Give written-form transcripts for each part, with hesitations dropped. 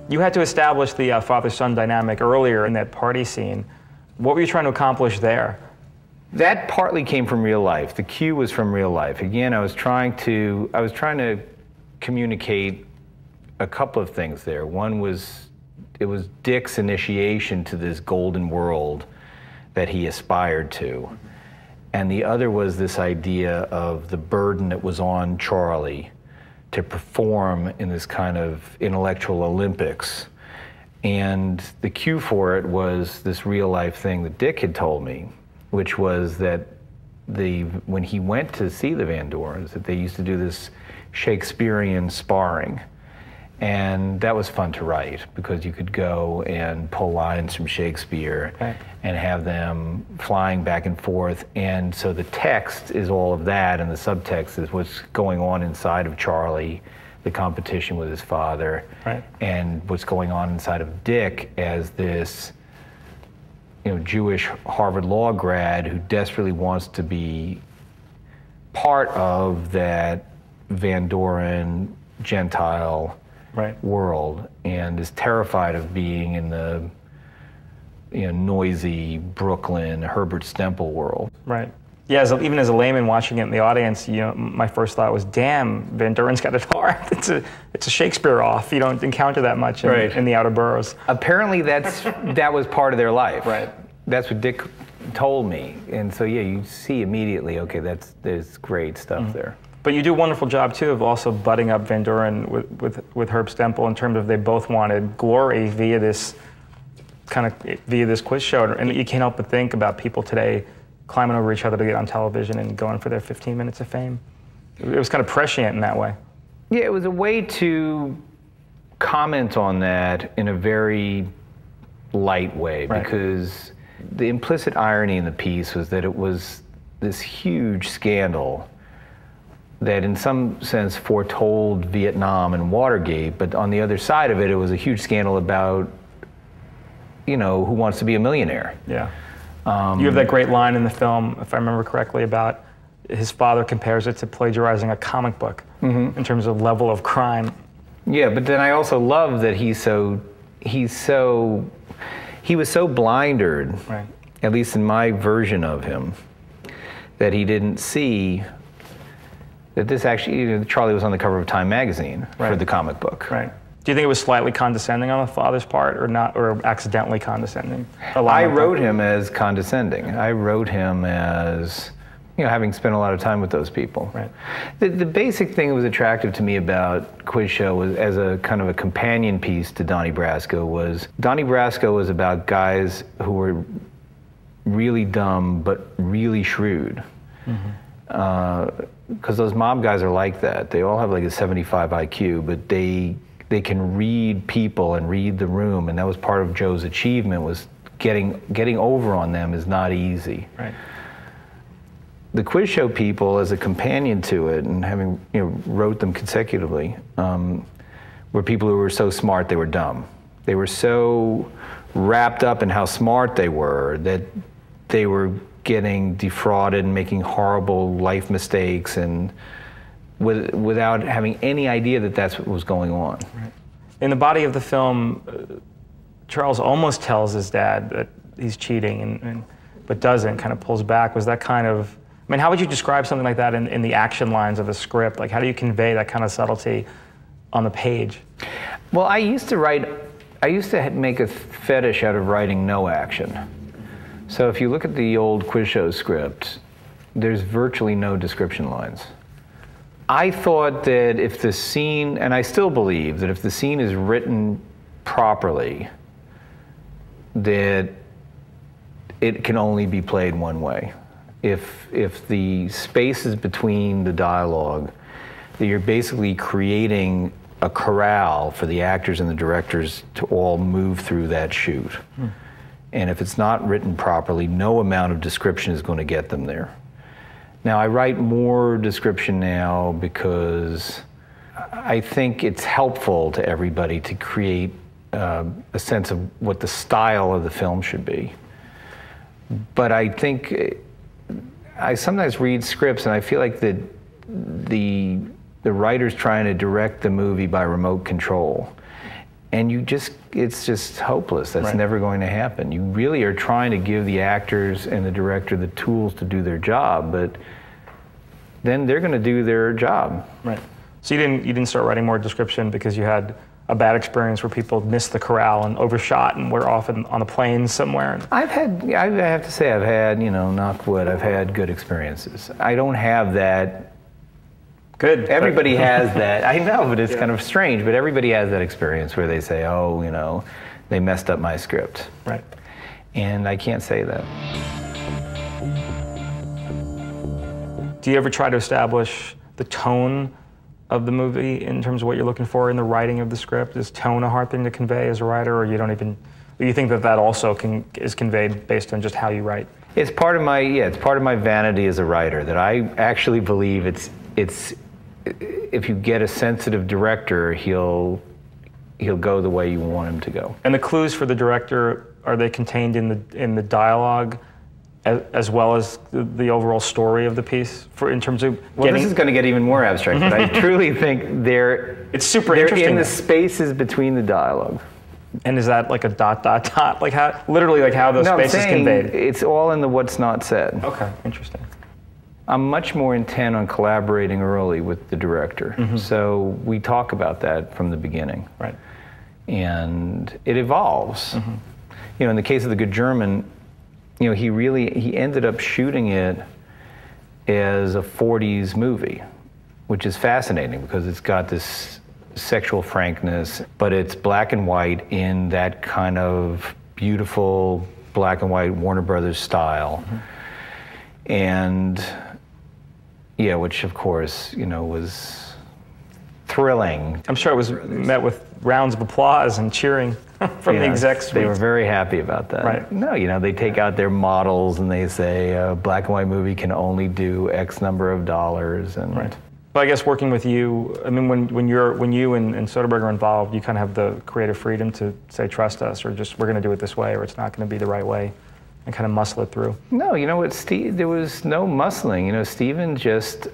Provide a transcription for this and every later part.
You had to establish the father-son dynamic earlier in that party scene. What were you trying to accomplish there? That partly came from real life. The cue was from real life. Again, I was trying to communicate a couple of things there. One was, it was Dick's initiation to this golden world that he aspired to. And the other was this idea of the burden that was on Charlie to perform in this kind of intellectual Olympics. And the cue for it was this real life thing that Dick had told me, which was that when he went to see the Van Dorens, that they used to do this Shakespearean sparring. And that was fun to write because you could go and pull lines from Shakespeare and have them flying back and forth. And so the text is all of that, and the subtext is what's going on inside of Charlie, the competition with his father, and what's going on inside of Dick as this, you know, Jewish Harvard Law grad who desperately wants to be part of that Van Doren Gentile world, and is terrified of being in the, you know, noisy Brooklyn Herbert Stemple world. Right. Yeah, even as a layman watching it in the audience, you know, my first thought was, damn, Van Doren's got it hard. It's a Shakespeare off. You don't encounter that much in the outer boroughs. Apparently that was part of their life. Right. That's what Dick told me. And so yeah, you see immediately, okay, there's great stuff there. But you do a wonderful job too of also butting up Van Doren with Herb Stempel in terms of they both wanted glory via this quiz show, and you can't help but think about people today climbing over each other to get on television and going for their 15 minutes of fame. It was kind of prescient in that way. Yeah, it was a way to comment on that in a very light way, because the implicit irony in the piece was that it was this huge scandal that in some sense foretold Vietnam and Watergate, but on the other side of it, it was a huge scandal about, you know, Who Wants to Be a Millionaire. Yeah. You have that great line in the film, if I remember correctly, about his father compares it to plagiarizing a comic book in terms of level of crime. Yeah, but then I also love that he was so blindered, at least in my version of him, that he didn't see that this actually, you know, Charlie was on the cover of Time magazine for the comic book. Right. Do you think it was slightly condescending on the father's part, or not, or accidentally condescending? I wrote him as condescending. I wrote him as, you know, having spent a lot of time with those people. Right. The basic thing that was attractive to me about Quiz Show was, as a kind of a companion piece to Donnie Brasco, was Donnie Brasco was about guys who were really dumb but really shrewd. Because those mob guys are like that. They all have like a 75 IQ, but they can read people and read the room, and that was part of Joe's achievement, was getting over on them is not easy. Right. The Quiz Show people, as a companion to it, and having, you know, wrote them consecutively, were people who were so smart they were dumb. They were so wrapped up in how smart they were that they were getting defrauded and making horrible life mistakes, and without having any idea that that's what was going on. Right. In the body of the film, Charles almost tells his dad that he's cheating, but doesn't, kind of pulls back. Was that kind of, I mean, how would you describe something like that in the action lines of the script? Like, how do you convey that kind of subtlety on the page? Well, I used to make a fetish out of writing no action. So if you look at the old Quiz Show script, there's virtually no description lines. I thought that if the scene, and I still believe that if the scene is written properly, that it can only be played one way. If the spaces between the dialogue, that you're basically creating a corral for the actors and the directors to all move through that shoot. And if it's not written properly, no amount of description is going to get them there. Now, I write more description now because I think it's helpful to everybody to create a sense of what the style of the film should be. But I think I sometimes read scripts and I feel like the the writer's trying to direct the movie by remote control. And it's just hopeless. That's never going to happen. You really are trying to give the actors and the director the tools to do their job, but then they're going to do their job. Right. So you didn't start writing more description because you had a bad experience where people missed the corral and overshot and were off on a plane somewhere? I have to say I've had, knock wood, I've had good experiences. I don't have that. Good. Everybody has that. I know, but it's kind of strange, but everybody has that experience where they say, oh, they messed up my script. Right. And I can't say that. Do you ever try to establish the tone of the movie in terms of what you're looking for in the writing of the script? Is tone a hard thing to convey as a writer, or you think that also is conveyed based on just how you write? It's part of my vanity as a writer, that I actually believe it's if you get a sensitive director, he'll go the way you want him to go. And the clues for the director, are they contained in the dialogue as well as the overall story of the piece, in terms of this is going to get even more abstract, but I truly think it's super interesting. In the spaces between the dialogue. And is that like a ... like how those spaces I'm saying conveyed? It's all in the what's not said. Okay, interesting. I'm much more intent on collaborating early with the director. So we talk about that from the beginning. Right. And it evolves. In the case of The Good German, he ended up shooting it as a 40s movie, which is fascinating because it's got this sexual frankness, but it's black and white in that kind of beautiful black and white Warner Brothers style. And which of course, was thrilling. I'm sure it was met with rounds of applause and cheering from the exec suite. They were very happy about that. Right. No, they take out their models and they say a black and white movie can only do X number of dollars. And right. But I guess working with you, I mean, when you and Soderbergh are involved, you kind of have the creative freedom to say, trust us, or just we're going to do it this way, or it's not going to be the right way, and kind of muscle it through. No, there was no muscling. Steven just,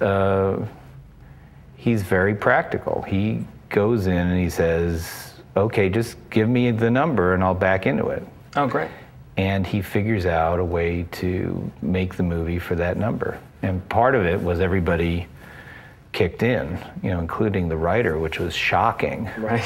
he's very practical. He goes in and he says, okay, just give me the number and I'll back into it. Oh, great. And he figures out a way to make the movie for that number. And part of it was everybody kicked in, including the writer, which was shocking. Right.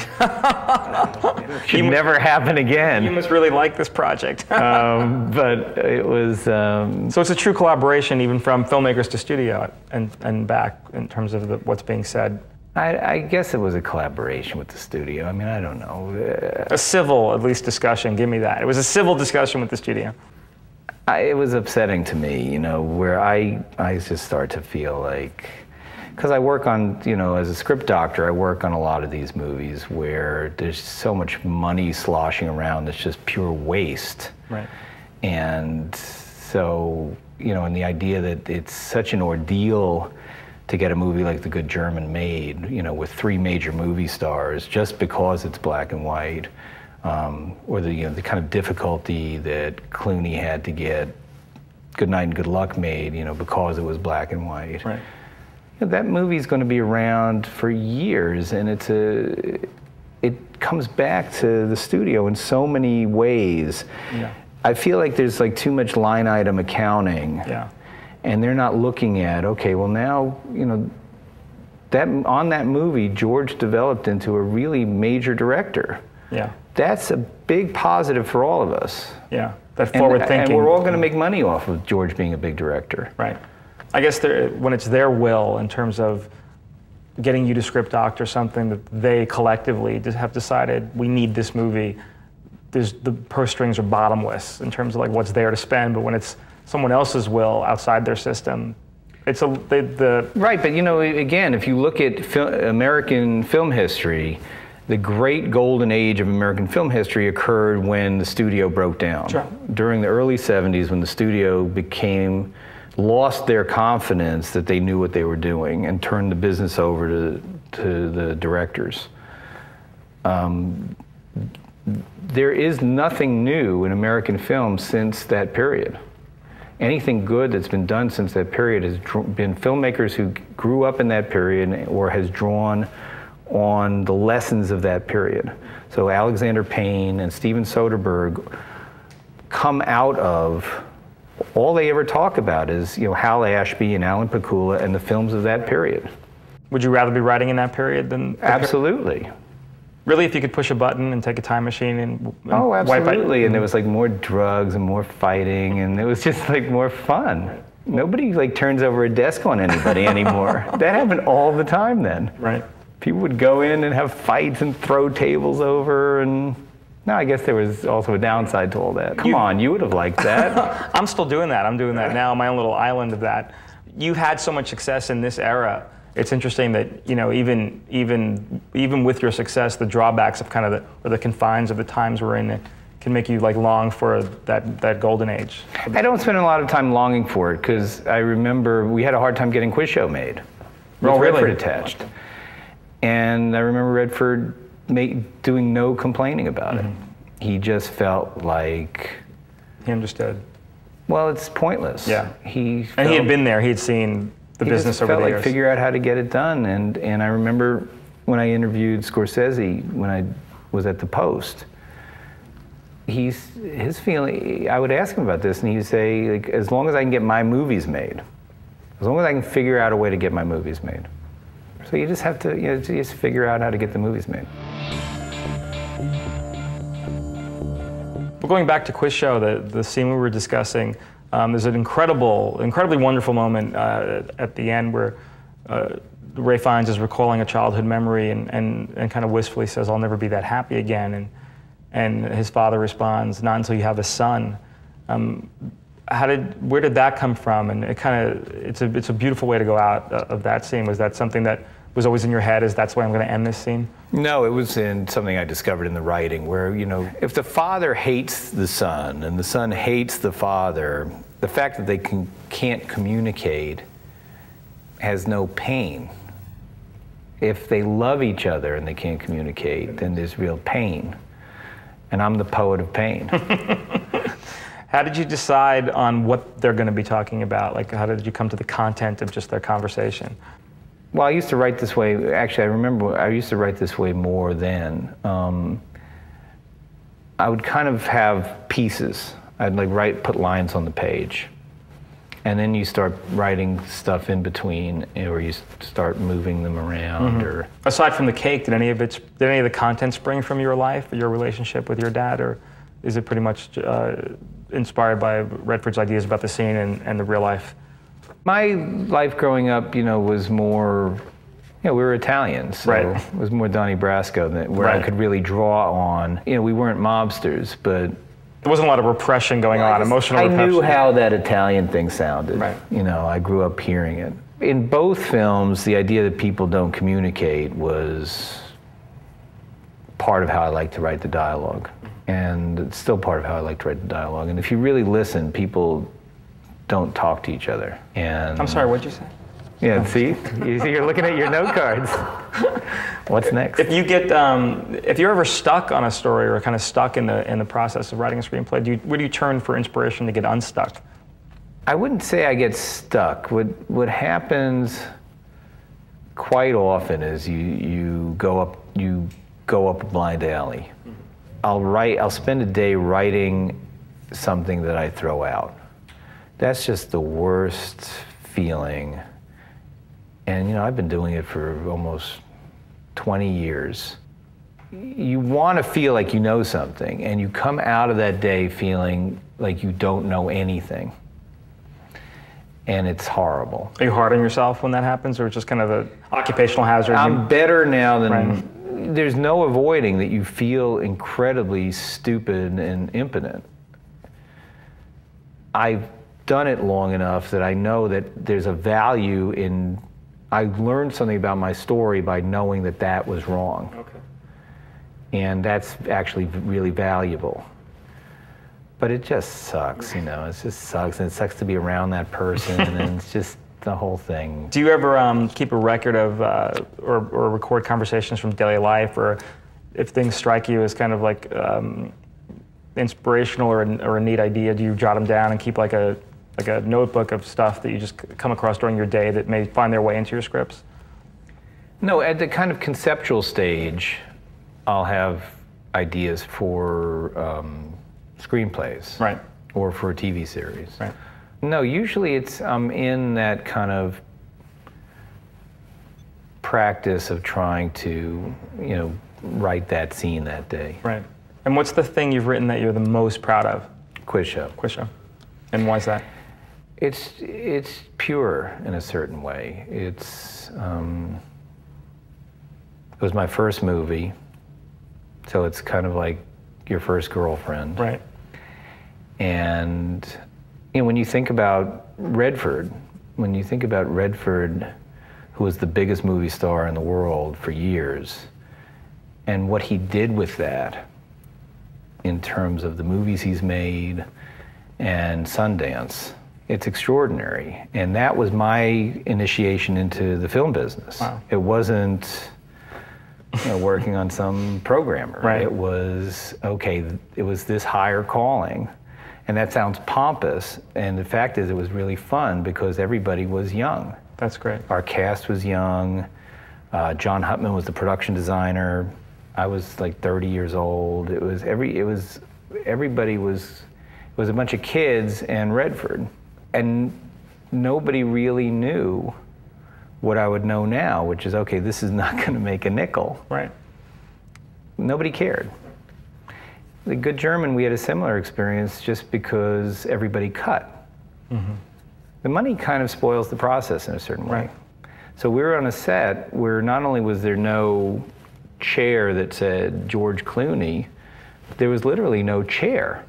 Should never happen again. You must really like this project. But it was... So it's a true collaboration, even from filmmakers to studio and back, in terms of what's being said. I guess it was a collaboration with the studio. I mean, I don't know. A civil, at least, discussion. Give me that. It was a civil discussion with the studio. It was upsetting to me, where I just start to feel like... Because I work on, as a script doctor, I work on a lot of these movies where there's so much money sloshing around that's just pure waste. Right. And so, and the idea that it's such an ordeal to get a movie like The Good German made, with 3 major movie stars, just because it's black and white, or the kind of difficulty that Clooney had to get Good Night and Good Luck made, because it was black and white. Right. That movie's going to be around for years, and it comes back to the studio in so many ways. Yeah. I feel like there's too much line item accounting. Yeah. And they're not looking at, okay, well now, on that movie, George developed into a really major director. Yeah. That's a big positive for all of us. Yeah. That forward thinking. And we're all going to make money off of George being a big director. Right. I guess when it's their will, in terms of getting you to script doctor something that they collectively just have decided, we need this movie, the purse strings are bottomless in terms of what's there to spend. But when it's someone else's will outside their system, it's right. But again, if you look at American film history, the great golden age of American film history occurred when the studio broke down. Sure. During the early 70s, when the studio lost their confidence that they knew what they were doing and turned the business over to the directors. There is nothing new in American film since that period. anything good that's been done since that period has been filmmakers who grew up in that period or has drawn on the lessons of that period. So Alexander Payne and Steven Soderbergh come out of, all they ever talk about is, you know, Hal Ashby and Alan Pakula and the films of that period. Would you rather be writing in that period than? Absolutely. Really, if you could push a button and take a time machine and oh, absolutely. wipe out. And there was like more drugs and more fighting, and it was just like more fun. Nobody like turns over a desk on anybody anymore. That happened all the time then. Right. People would go in and have fights and throw tables over, and no, I guess there was also a downside to all that. Come on, you would have liked that. I'm still doing that. I'm doing that now, my own little island of that. You had so much success in this era. It's interesting that, you know, even with your success, the drawbacks of kind of the confines of the times we're in can make you like long for that golden age. I don't spend a lot of time longing for it because I remember we had a hard time getting Quiz Show made with Redford attached. And I remember Redford doing no complaining about it. He just felt like... He understood. Well, it's pointless. Yeah. And he had been there. He had seen the business over the years. He felt like figure out how to get it done. And I remember when I interviewed Scorsese, when I was at the Post, his feeling, I would ask him about this, and he would say, like, as long as I can get my movies made, as long as I can figure out a way to get my movies made. So you just have to, you know, just figure out how to get the movies made. But going back to Quiz Show, the scene we were discussing, there's an incredibly wonderful moment at the end where Ray Fiennes is recalling a childhood memory and kind of wistfully says, "I'll never be that happy again." And his father responds, "Not until you have a son." Where did that come from? And it's a beautiful way to go out of that scene. Was that something that was always in your head, as that's why I'm going to end this scene? No, it was in something I discovered in the writing where, you know, if the father hates the son and the son hates the father, the fact that they can't communicate has no pain. If they love each other and they can't communicate, then there's real pain. And I'm the poet of pain. How did you decide on what they're going to be talking about? Like, how did you come to the content of just their conversation? Well, I used to write this way. Actually, I remember I used to write this way more then. I would kind of have pieces. I'd like put lines on the page. And then you start writing stuff in between, or you start moving them around. Or aside from the cake, did any of the content spring from your life, your relationship with your dad, or is it pretty much inspired by Redford's ideas about the scene and the real life? My life growing up, you know, was more, you know, we were Italians, so it was more Donnie Brasco where I could really draw on. You know, we weren't mobsters, but there wasn't a lot of repression going on, emotional repression. I knew how that Italian thing sounded. Right. You know, I grew up hearing it. In both films, the idea that people don't communicate was part of how I like to write the dialogue. And it's still part of how I like to write the dialogue. And if you really listen, people don't talk to each other. And I'm sorry, what'd you say? Yeah, see? You're looking at your note cards. What's next? If you get, if you're ever stuck on a story or kind of stuck in the process of writing a screenplay, where do you turn for inspiration to get unstuck? I wouldn't say I get stuck. What happens quite often is you go up a blind alley. I'll spend a day writing something that I throw out. That's just the worst feeling. And you know, I've been doing it for almost 20 years. You want to feel like you know something, and you come out of that day feeling like you don't know anything. And it's horrible. Are you hard on yourself when that happens, or just kind of an occupational hazard? I'm better now than, there's no avoiding that you feel incredibly stupid and impotent. I've done it long enough that I know that there's a value in, I learned something about my story by knowing that that was wrong. Okay. And that's actually really valuable. But it just sucks, you know, it just sucks. And it sucks to be around that person, and it's just the whole thing. Do you ever keep a record of, or record conversations from daily life, or if things strike you as kind of like inspirational or a neat idea, do you jot them down and keep like a like a notebook of stuff that you just come across during your day that may find their way into your scripts? No, at the kind of conceptual stage, I'll have ideas for screenplays. Right. Or for a TV series. Right. No, usually I'm in that kind of practice of trying to, write that scene that day. Right. And what's the thing you've written that you're the most proud of? Quiz show. Quiz show. And why is that? It's pure in a certain way. It was my first movie, so it's kind of like your first girlfriend. Right. And when you think about Redford, who was the biggest movie star in the world for years, and what he did with that in terms of the movies he's made and Sundance, it's extraordinary. And that was my initiation into the film business. Wow. It wasn't working on some programmer. Right. It was, it was this higher calling. And that sounds pompous, and the fact is it was really fun because everybody was young. That's great. Our cast was young. John Huttman was the production designer. I was like 30 years old. It was everybody was a bunch of kids and Redford. And nobody really knew what I would know now, which is, this is not going to make a nickel. Right. Nobody cared. The Good German, we had a similar experience just because everybody cut. Mm-hmm. The money kind of spoils the process in a certain way. Right. So we were on a set where not only was there no chair that said George Clooney, there was literally no chair.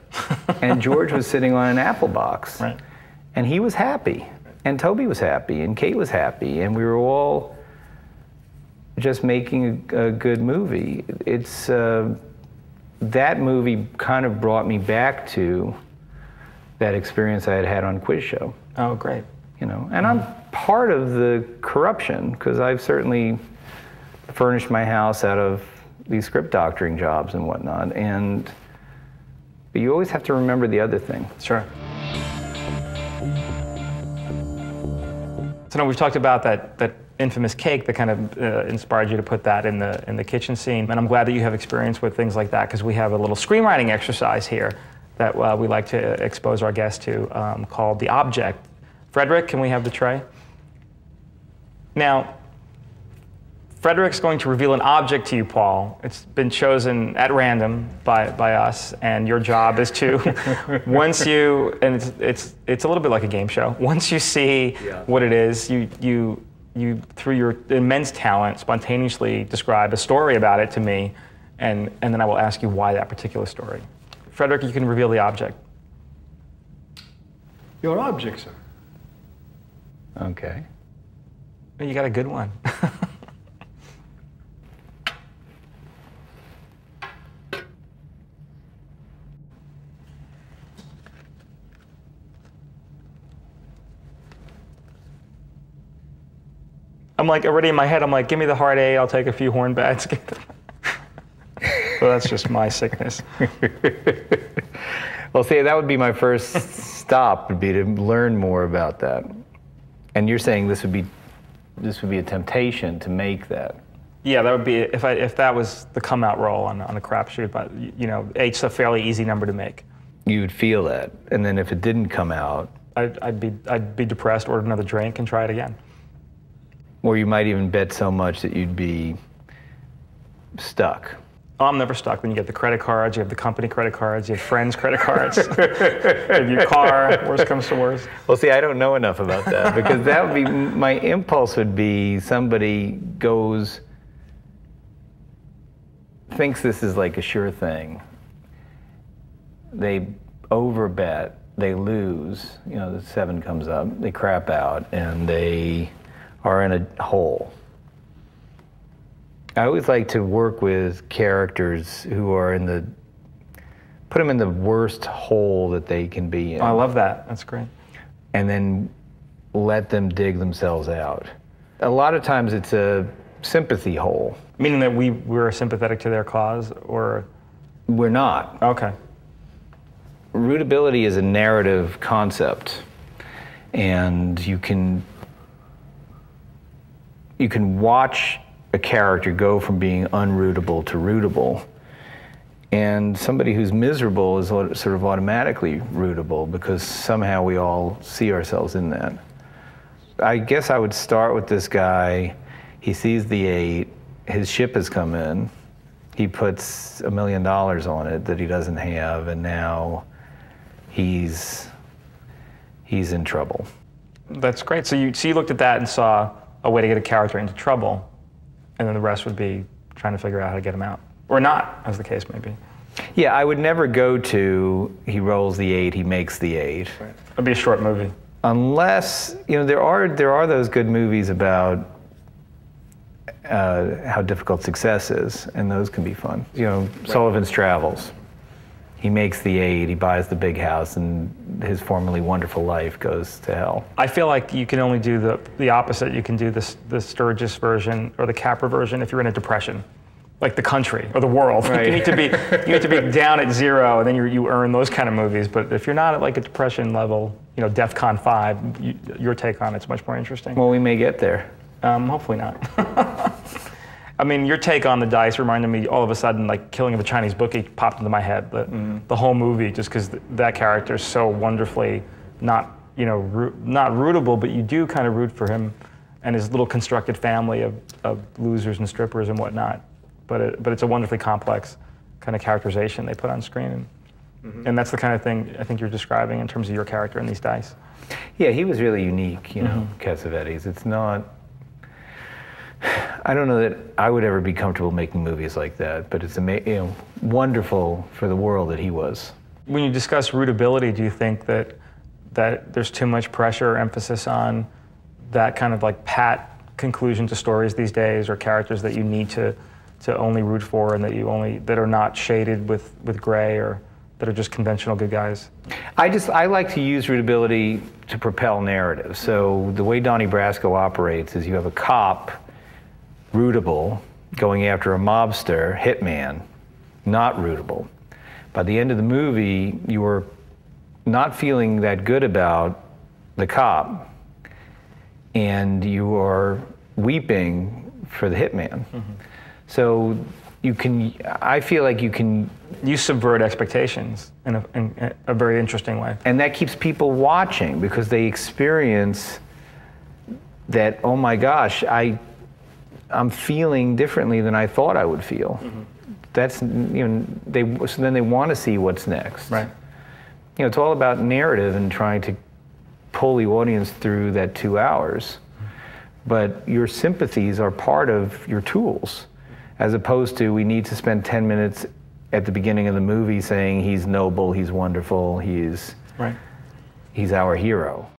And George was sitting on an apple box. Right. And he was happy. And Toby was happy. And Kate was happy. And we were all just making a good movie. It's... that movie kind of brought me back to that experience I had had on Quiz Show. Oh, great. And I'm part of the corruption because I've certainly furnished my house out of these script doctoring jobs and whatnot. But you always have to remember the other thing. Sure. So now we've talked about that infamous cake that kind of inspired you to put that in the kitchen scene, and I'm glad that you have experience with things like that because we have a little screenwriting exercise here that we like to expose our guests to called The Object. Frederick, can we have the tray? Now, Frederick's going to reveal an object to you, Paul. It's been chosen at random by us, and your job is to, once you, and it's a little bit like a game show. Once you see what it is, you through your immense talent, spontaneously describe a story about it to me, and then I will ask you why that particular story. Frederick, you can reveal the object. Your object, sir. Okay. You got a good one. I'm like already in my head, I'm like, give me the hard A, I'll take a few horn bats. So that's just my sickness. Well, see, that would be my first stop, would be to learn more about that. And you're saying this would be a temptation to make that. Yeah, that would be, if that was the come out roll on a crapshoot, but eight's a fairly easy number to make. You would feel that, and then if it didn't come out, I'd be depressed, order another drink, and try it again. Or you might even bet so much that you'd be stuck. Oh, I'm never stuck. When you get the credit cards, you have the company credit cards, you have friends' credit cards, you have your car, worst comes to worst. Well, see, I don't know enough about that because that would be, my impulse would be somebody thinks this is like a sure thing. They overbet, they lose, the 7 comes up, they crap out, and they are in a hole. I always like to work with characters who are put them in the worst hole that they can be in. Oh, I love that. That's great. And then let them dig themselves out. A lot of times it's a sympathy hole. Meaning that we're sympathetic to their cause, or? We're not. Okay. Rootability is a narrative concept. and you can watch a character go from being unrootable to rootable. And somebody who's miserable is sort of automatically rootable because somehow we all see ourselves in that. I guess I would start with this guy. He sees the 8, his ship has come in, he puts $1 million on it that he doesn't have, and now he's in trouble. That's great. So you looked at that and saw a way to get a character into trouble, and then the rest would be trying to figure out how to get him out. Or not, as the case may be. Yeah, I would never go to, he rolls the 8, he makes the 8. Right. It'd be a short movie. Unless, you know, there are those good movies about how difficult success is, and those can be fun. You know, right. Sullivan's Travels. He makes the 8, he buys the big house, and his formerly wonderful life goes to hell. I feel like you can only do the opposite. You can do the Sturgis version or the Capra version if you're in a depression, like The Country or The World. Right. You need to be down at 0, and then you earn those kind of movies. But if you're not at like a depression level, you know, DEFCON 5, your take on it's much more interesting. Well, we may get there. Hopefully not. I mean, your take on the dice reminded me all of a sudden, like Killing of a Chinese Bookie popped into my head. The whole movie, just because that character is so wonderfully not rootable, but you do kind of root for him and his little constructed family of losers and strippers and whatnot. But it's a wonderfully complex kind of characterization they put on screen, and that's the kind of thing I think you're describing in terms of your character in these dice. Yeah, he was really unique, you know, Cassavetes. It's not. I don't know that I would ever be comfortable making movies like that, but it's wonderful for the world that he was. When you discuss rootability, do you think that there's too much pressure or emphasis on that kind of like pat conclusion to stories these days, or characters that you need to only root for and that are not shaded with gray, or that are just conventional good guys? I like to use rootability to propel narrative. So the way Donnie Brasco operates is you have a cop, rootable, going after a mobster, hitman, not rootable. By the end of the movie, you are not feeling that good about the cop, and you are weeping for the hitman. So I feel like you subvert expectations in a very interesting way. And that keeps people watching because they experience that, oh my gosh, I'm feeling differently than I thought I would feel. That's, so then they want to see what's next. Right. You know, it's all about narrative and trying to pull the audience through that 2 hours. But your sympathies are part of your tools, as opposed to we need to spend 10 minutes at the beginning of the movie saying he's noble, he's wonderful, he's our hero.